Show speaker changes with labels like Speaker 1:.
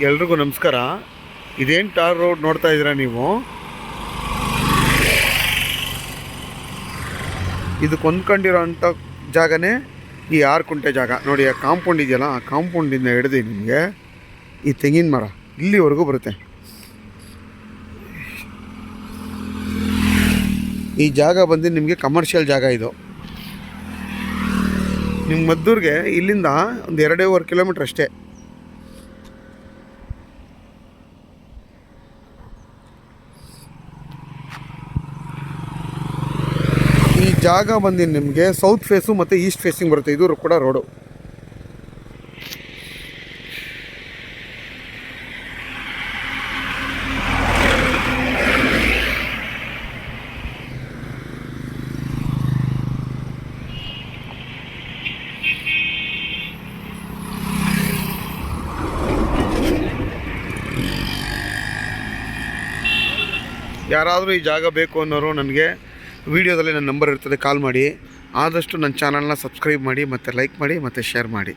Speaker 1: ಎಲ್ರಿಗೂ ನಮಸ್ಕಾರ. ಇದೇನು ಟಾರ್ ರೋಡ್ ನೋಡ್ತಾ ಇದ್ದೀರಾ ನೀವು? ಇದು ಕೊಂದ್ಕೊಂಡಿರೋ ಅಂಥ ಜಾಗನೇ ಈ 6 ಕುಂಟೆ ಜಾಗ ನೋಡಿ. ಆ ಕಾಂಪೌಂಡ್ ಇದೆಯಲ್ಲ, ಆ ಕಾಂಪೌಂಡಿಂದ ಹಿಡಿದು ನಿಮಗೆ ಈ ತೆಂಗಿನ ಮರ ಇಲ್ಲಿವರೆಗೂ ಬರುತ್ತೆ. ಈ ಜಾಗ ಬಂದು ನಿಮಗೆ ಕಮರ್ಷಿಯಲ್ ಜಾಗ. ಇದು ನಿಮ್ಮ ಮದ್ದೂರಿಗೆ ಇಲ್ಲಿಂದ ಒಂದು 2.5 ಕಿಲೋಮೀಟ್ರ್ ಅಷ್ಟೇ. ಈ ಜಾಗ ಬಂದು ನಿಮಗೆ ಸೌತ್ ಫೇಸು ಮತ್ತು ಈಸ್ಟ್ ಫೇಸಿಂಗ್ ಬರುತ್ತೆ. ಇದು ಕೂಡ ರೋಡು. ಯಾರಾದರೂ ಈ ಜಾಗ ಬೇಕು ಅನ್ನೋರು ನನಗೆ ವಿಡಿಯೋದಲ್ಲಿ ನನ್ನ ನಂಬರ್ ಇರ್ತದೆ, ಕಾಲ್ ಮಾಡಿ. ಆದಷ್ಟು ನನ್ನ ಚಾನಲ್ನ ಸಬ್ಸ್ಕ್ರೈಬ್ ಮಾಡಿ, ಮತ್ತು ಲೈಕ್ ಮಾಡಿ, ಮತ್ತು ಶೇರ್ ಮಾಡಿ.